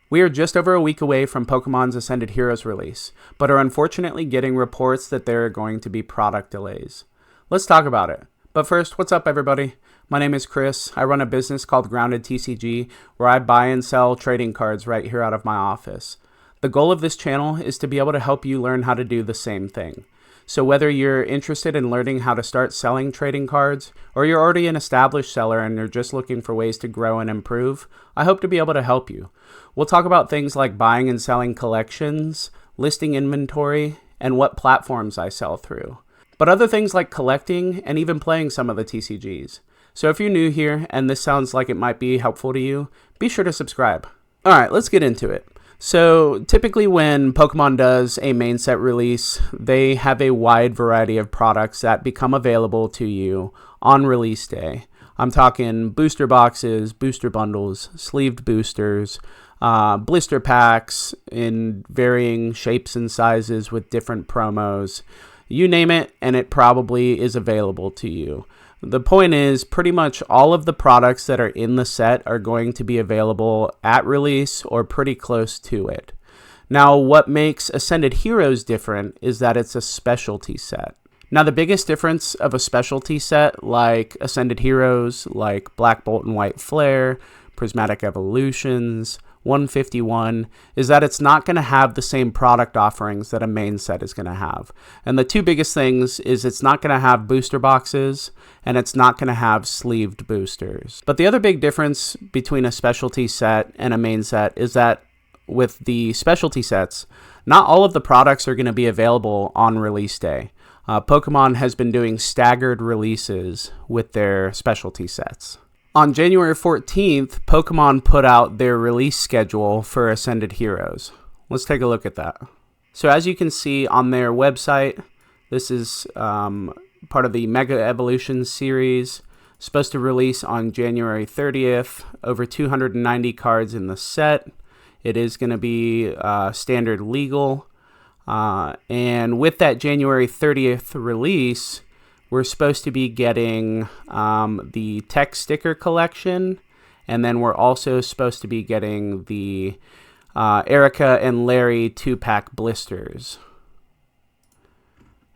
We are just over a week away from Pokemon's Ascended Heroes release, but are unfortunately getting reports that there are going to be product delays. Let's talk about it. But first, what's up everybody? My name is Chris. I run a business called Grounded TCG, where I buy and sell trading cards right here out of my office. The goal of this channel is to be able to help you learn how to do the same thing. So whether you're interested in learning how to start selling trading cards, or you're already an established seller and you're just looking for ways to grow and improve, I hope to be able to help you. We'll talk about things like buying and selling collections, listing inventory, and what platforms I sell through. But other things like collecting and even playing some of the TCGs. So if you're new here and this sounds like it might be helpful to you, be sure to subscribe. Alright, let's get into it. So typically when Pokemon does a main set release, they have a wide variety of products that become available to you on release day. I'm talking booster boxes, booster bundles, sleeved boosters, blister packs in varying shapes and sizes with different promos. You name it, and it probably is available to you. The point is, pretty much all of the products that are in the set are going to be available at release or pretty close to it. Now, what makes Ascended Heroes different is that it's a specialty set. Now, the biggest difference of a specialty set like Ascended Heroes, like Black Bolt and White Flare, Prismatic Evolutions, 151, is that it's not going to have the same product offerings that a main set is going to have. And the two biggest things is it's not going to have booster boxes and it's not going to have sleeved boosters. But the other big difference between a specialty set and a main set is that with the specialty sets, not all of the products are going to be available on release day. Pokemon has been doing staggered releases with their specialty sets. On January 14th, Pokemon put out their release schedule for Ascended Heroes. Let's take a look at that. So as you can see on their website, this is part of the Mega Evolutions series, supposed to release on January 30th, over 290 cards in the set. It is going to be standard legal. And with that January 30th release, we're supposed to be getting the Tech Sticker Collection, and then we're also supposed to be getting the Erica and Larry 2-pack blisters.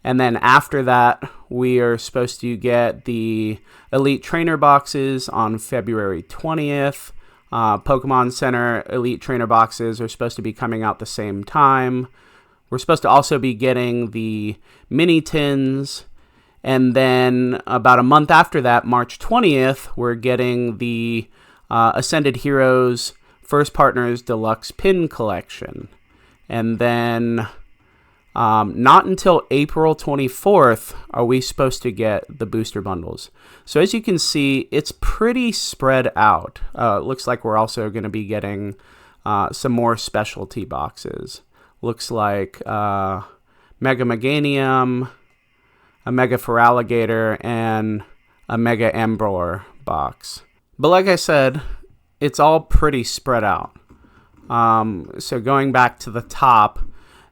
And then after that, we are supposed to get the Elite Trainer boxes on February 20th. Pokemon Center Elite Trainer boxes are supposed to be coming out the same time. We're supposed to also be getting the mini tins. And then about a month after that, March 20th, we're getting the Ascended Heroes First Partners Deluxe Pin Collection. And then not until April 24th are we supposed to get the booster bundles. So as you can see, it's pretty spread out. It looks like we're also going to be getting some more specialty boxes. Looks like Mega Meganium, a Mega Feraligatr, and a Mega Embror box. But like I said, it's all pretty spread out. So going back to the top,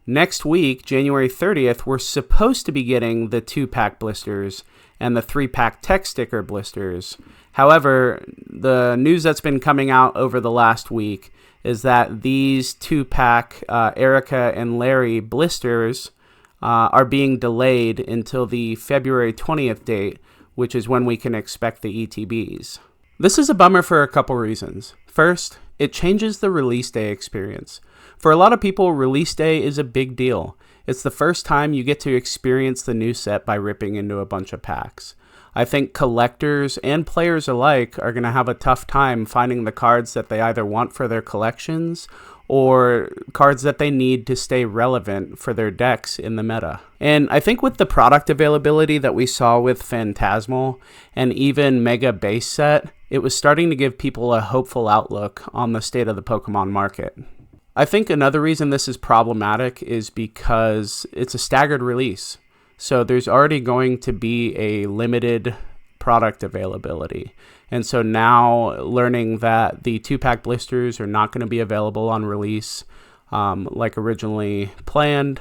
next week, January 30th, we're supposed to be getting the 2-pack blisters and the 3-pack Tech Sticker blisters. However, the news that's been coming out over the last week is that these 2-pack Erica and Larry blisters are being delayed until the February 20th date, which is when we can expect the ETBs. This is a bummer for a couple reasons. First, it changes the release day experience. For a lot of people, release day is a big deal. It's the first time you get to experience the new set by ripping into a bunch of packs. I think collectors and players alike are going to have a tough time finding the cards that they either want for their collections or cards that they need to stay relevant for their decks in the meta. And I think with the product availability that we saw with Phantasmal and even Mega Base Set, it was starting to give people a hopeful outlook on the state of the Pokemon market. I think another reason this is problematic is because it's a staggered release. So there's already going to be a limited product availability. And so now learning that the 2-pack blisters are not going to be available on release like originally planned,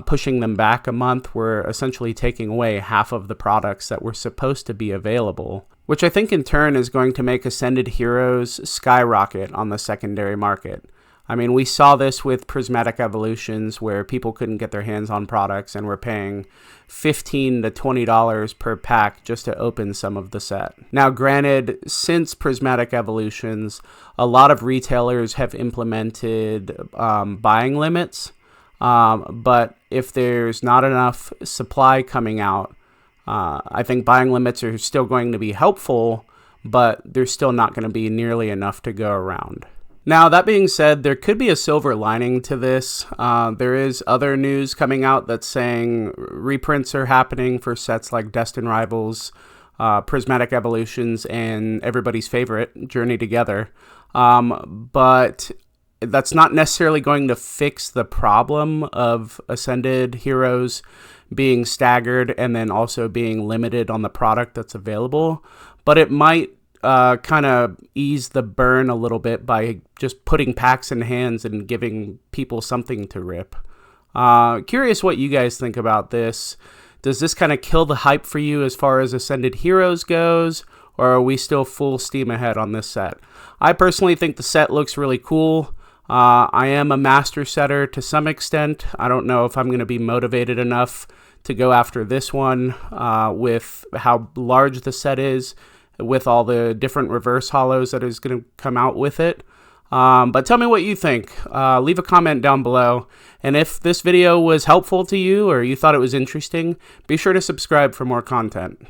pushing them back a month, we're essentially taking away half of the products that were supposed to be available, which I think in turn is going to make Ascended Heroes skyrocket on the secondary market. I mean, we saw this with Prismatic Evolutions where people couldn't get their hands on products and were paying $15 to $20 per pack just to open some of the set. Now, granted, since Prismatic Evolutions, a lot of retailers have implemented buying limits, but if there's not enough supply coming out, I think buying limits are still going to be helpful, but there's still not going to be nearly enough to go around. Now, that being said, there could be a silver lining to this. There is other news coming out that's saying reprints are happening for sets like Destined Rivals, Prismatic Evolutions, and everybody's favorite, Journey Together. But that's not necessarily going to fix the problem of Ascended heroes being staggered and then also being limited on the product that's available. But it might kind of ease the burn a little bit by just putting packs in hands and giving people something to rip. Curious what you guys think about this. Does this kind of kill the hype for you as far as Ascended Heroes goes, or are we still full steam ahead on this set? I personally think the set looks really cool. I am a master setter to some extent. I don't know if I'm going to be motivated enough to go after this one with how large the set is, with all the different reverse holos that is going to come out with it. But tell me what you think. Leave a comment down below. And if this video was helpful to you or you thought it was interesting, be sure to subscribe for more content.